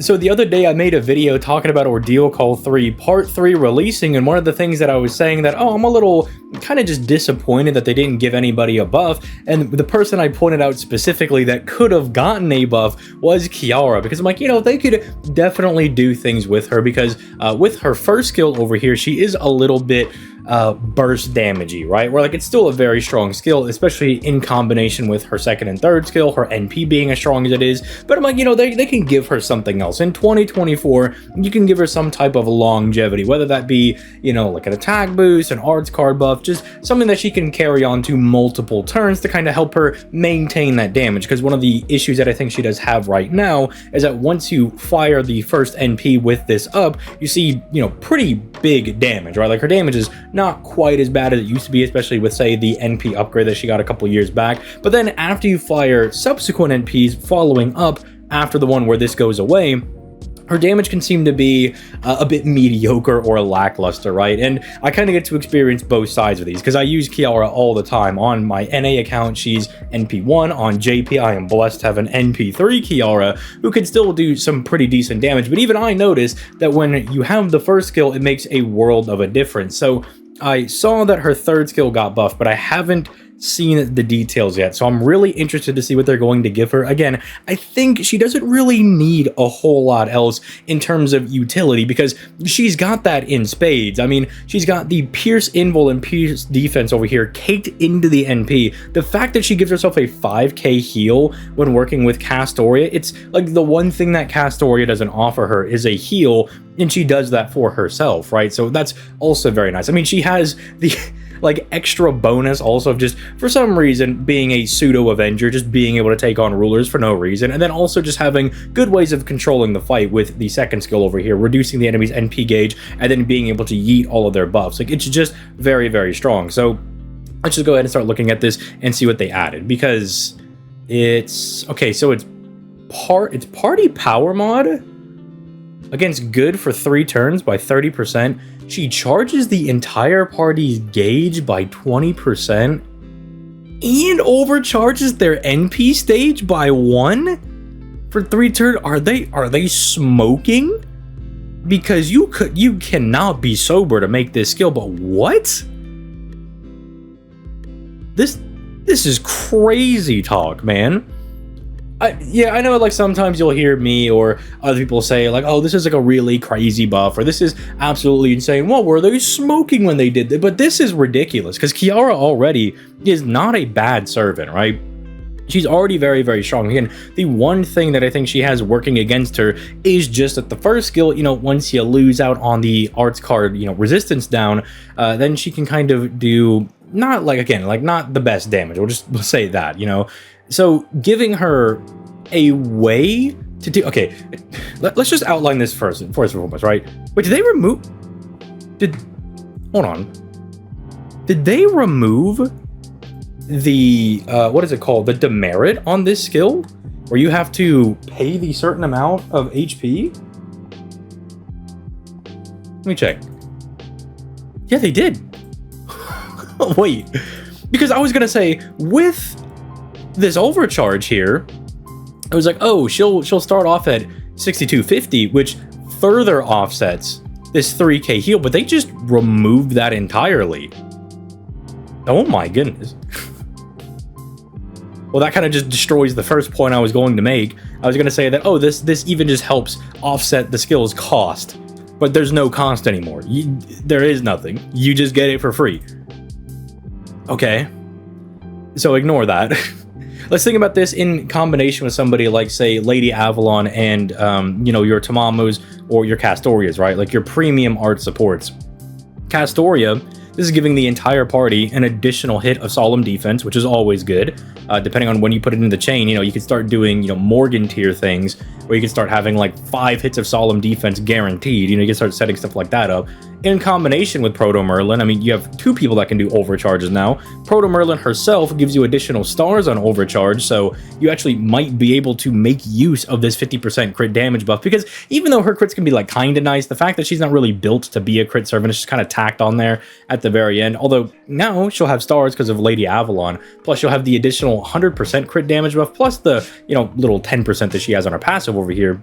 So the other day I made a video talking about Ordeal Call 3 Part 3 releasing, and one of the things that I was saying that, oh, I'm a little kind of just disappointed that they didn't give anybody a buff, and the person I pointed out specifically that could have gotten a buff was Kiara, because I'm like, you know, they could definitely do things with her, because with her first skill over here, she is a little bit burst damagey, right? Where like it's still a very strong skill, especially in combination with her second and third skill, her NP being as strong as it is. But I'm like, you know, they can give her something else. In 2024, you can give her some type of longevity, whether that be, you know, like an attack boost, an arts card buff, just something that she can carry on to multiple turns to kind of help her maintain that damage. Because one of the issues that I think she does have right now is that once you fire the first NP with this up, you see, you know, pretty big damage, right? Like her damage is not quite as bad as it used to be, especially with, say, the NP upgrade that she got a couple years back. But then after you fire subsequent NPs following up after the one where this goes away, her damage can seem to be a bit mediocre or lackluster, right? And I kind of get to experience both sides of these because I use Kiara all the time. On my NA account, she's NP1. On JP, I am blessed to have an NP3 Kiara who can still do some pretty decent damage. But even I notice that when you have the first skill, it makes a world of a difference. So I saw that her third skill got buffed, but I haven't seen the details yet, so I'm really interested to see what they're going to give her. Again, I think she doesn't really need a whole lot else in terms of utility because she's got that in spades. I mean, she's got the Pierce Invul and Pierce defense over here caked into the NP. The fact that she gives herself a 5k heal when working with Castoria, it's like the one thing that Castoria doesn't offer her is a heal, and she does that for herself, right? So that's also very nice. I mean, she has the like extra bonus also of just for some reason being a pseudo Avenger, just being able to take on rulers for no reason, and then also just having good ways of controlling the fight with the second skill over here, reducing the enemy's NP gauge and then being able to yeet all of their buffs. Like, it's just very, very strong. So let's just go ahead and start looking at this and see what they added, because it's okay. So it's party power mod against good for 3 turns by 30%. She charges the entire party's gauge by 20% and overcharges their NP stage by 1 for 3 turns. Are they smoking? Because you cannot be sober to make this skill, but what? This is crazy talk, man. Yeah, I know, like, sometimes you'll hear me or other people say, like, oh, this is like a really crazy buff, or this is absolutely insane. Well, were they smoking when they did that? But this is ridiculous, because Kiara already is not a bad servant, right? She's already very, very strong. Again, the one thing that I think she has working against her is just that the first skill, you know, once you lose out on the arts card, you know, resistance down, then she can kind of do, not like, again, like, not the best damage. We'll say that, you know? So giving her a way to do, okay, let's just outline this first and foremost, right? Wait, did they remove, hold on. Did they remove the, what is it called? The demerit on this skill? Where you have to pay the certain amount of HP? Let me check. Yeah, they did. Wait, because I was gonna say, with this overcharge here, it was like, oh, she'll start off at 6250, which further offsets this 3k heal, but they just removed that entirely. Oh my goodness. Well, that kind of just destroys the first point I was going to make. I was going to say that, oh, this even just helps offset the skill's cost, but there's no cost anymore. There is nothing. You just get it for free. Okay, so ignore that. Let's think about this in combination with somebody like, say, Lady Avalon and, you know, your Tamamos or your Castorias, right? Like your premium art supports. Castoria, this is giving the entire party an additional hit of Solemn Defense, which is always good. Depending on when you put it in the chain, you know, you can start doing, you know, Morgan tier things where you can start having like 5 hits of Solemn Defense guaranteed. You know, you can start setting stuff like that up. In combination with Proto Merlin, I mean, you have 2 people that can do overcharges now. Proto Merlin herself gives you additional stars on overcharge, so you actually might be able to make use of this 50% crit damage buff, because even though her crits can be like kind of nice, the fact that she's not really built to be a crit servant is just kind of tacked on there at the very end. Although now she'll have stars because of Lady Avalon, plus she'll have the additional 100% crit damage buff, plus the, you know, little 10% that she has on her passive over here.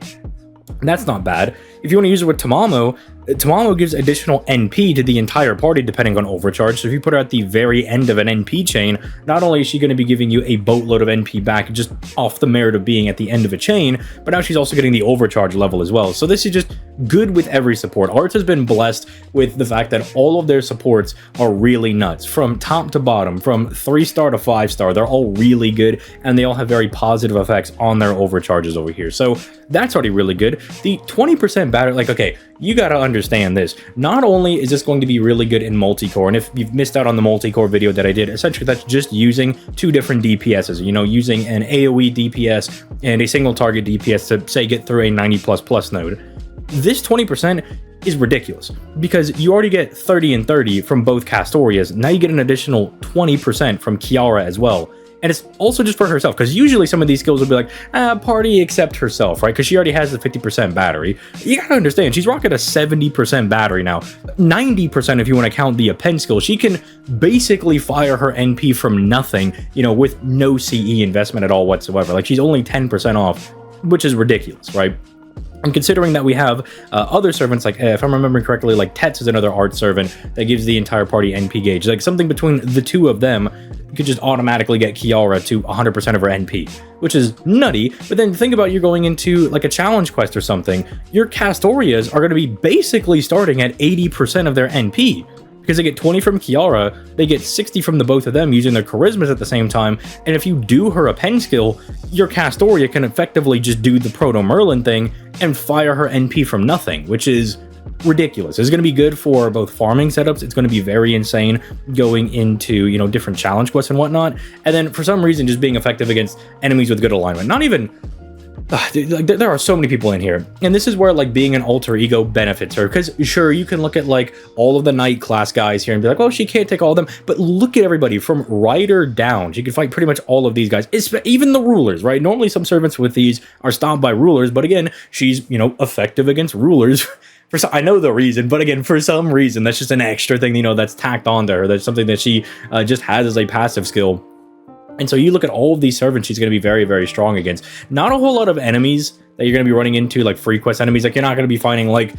That's not bad. If you want to use it with Tamamo, Tamamo gives additional NP to the entire party depending on overcharge. So if you put her at the very end of an NP chain, not only is she going to be giving you a boatload of NP back just off the merit of being at the end of a chain, but now she's also getting the overcharge level as well. So this is just good with every support. Arts has been blessed with the fact that all of their supports are really nuts. From top to bottom, from 3-star to 5-star, they're all really good, and they all have very positive effects on their overcharges over here. So that's already really good. The 20% battery, like, okay, you got to understand this. Not only is this going to be really good in multi-core, and if you've missed out on the multi-core video that I did, essentially that's just using 2 different DPSs, you know, using an AoE DPS and a single target DPS to, say, get through a 90++ node. This 20% is ridiculous because you already get 30 and 30 from both Castorias. Now you get an additional 20% from Kiara as well. And it's also just for herself, because usually some of these skills will be like, party except herself, right? Because she already has the 50% battery. You gotta understand, she's rocking a 70% battery now. 90% if you want to count the append skill. She can basically fire her NP from nothing, you know, with no CE investment at all whatsoever. Like, she's only 10% off, which is ridiculous, right? And considering that we have other servants, like, if I'm remembering correctly, like Tets is another art servant that gives the entire party NP gauge. Like, something between the two of them could just automatically get Kiara to 100% of her NP, which is nutty. But then think about, you're going into like a challenge quest or something. Your Castorias are going to be basically starting at 80% of their NP. Because they get 20 from Kiara, they get 60 from the both of them using their charismas at the same time, and if you do her append skill, your Castoria can effectively just do the Proto Merlin thing and fire her NP from nothing, which is ridiculous. It's going to be good for both farming setups. It's going to be very insane going into, you know, different challenge quests and whatnot, and then for some reason just being effective against enemies with good alignment. Not even... Dude, like, there are so many people in here, and this is where like being an alter ego benefits her, because sure, you can look at like all of the knight class guys here and be like, oh, she can't take all of them, but look at everybody from Rider down. She can fight pretty much all of these guys, even the rulers, right? Normally some servants with these are stopped by rulers, but again, she's, you know, effective against rulers. For some, I know the reason, but again, for some reason, that's just an extra thing, you know, that's tacked onto her. That's something that she just has as a passive skill. And so you look at all of these servants she's going to be very, very strong against. Not a whole lot of enemies that you're going to be running into, like free quest enemies. Like, you're not going to be finding like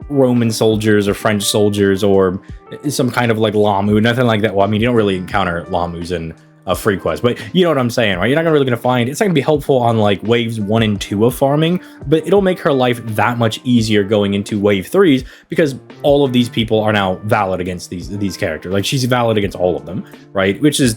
Roman soldiers or French soldiers or some kind of like Lamu, nothing like that. Well, I mean, you don't really encounter Lamus in a free quest, but you know what I'm saying, right? You're not really going to find, it's not going to be helpful on like waves 1 and 2 of farming, but it'll make her life that much easier going into wave 3s, because all of these people are now valid against these characters. Like, she's valid against all of them, right? Which is,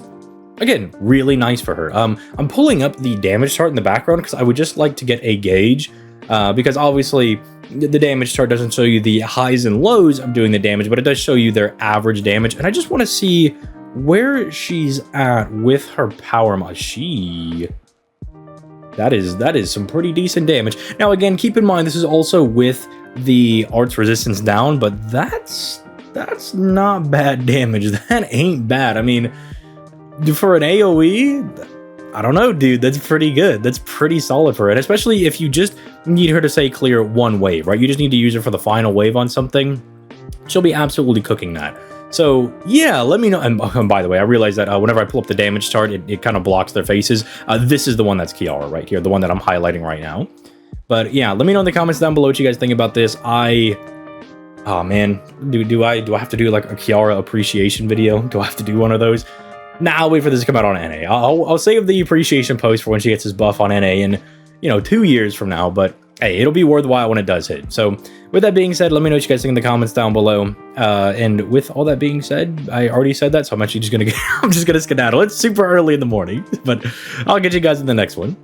again, really nice for her. I'm pulling up the damage chart in the background because I would just like to get a gauge, because obviously the damage chart doesn't show you the highs and lows of doing the damage, but it does show you their average damage. And I just want to see where she's at with her power mod. That is some pretty decent damage. Now, again, keep in mind, this is also with the arts resistance down, but that's not bad damage. That ain't bad. I mean, for an AoE, I don't know, dude, that's pretty good. That's pretty solid for it, especially if you just need her to, say, clear one wave, right? You just need to use her for the final wave on something. She'll be absolutely cooking that. So, yeah, let me know. And by the way, I realized that whenever I pull up the damage chart, it kind of blocks their faces. This is the one that's Kiara right here, the one that I'm highlighting right now. But, yeah, let me know in the comments down below what you guys think about this. Oh, man, do I have to do, like, a Kiara appreciation video? Do I have to do one of those? Nah, I'll wait for this to come out on NA. I'll save the appreciation post for when she gets his buff on NA in, you know, 2 years from now. But hey, it'll be worthwhile when it does hit. So with that being said, let me know what you guys think in the comments down below. And with all that being said, I already said that, so I'm actually just gonna I'm just gonna skedaddle. It's super early in the morning, but I'll get you guys in the next one.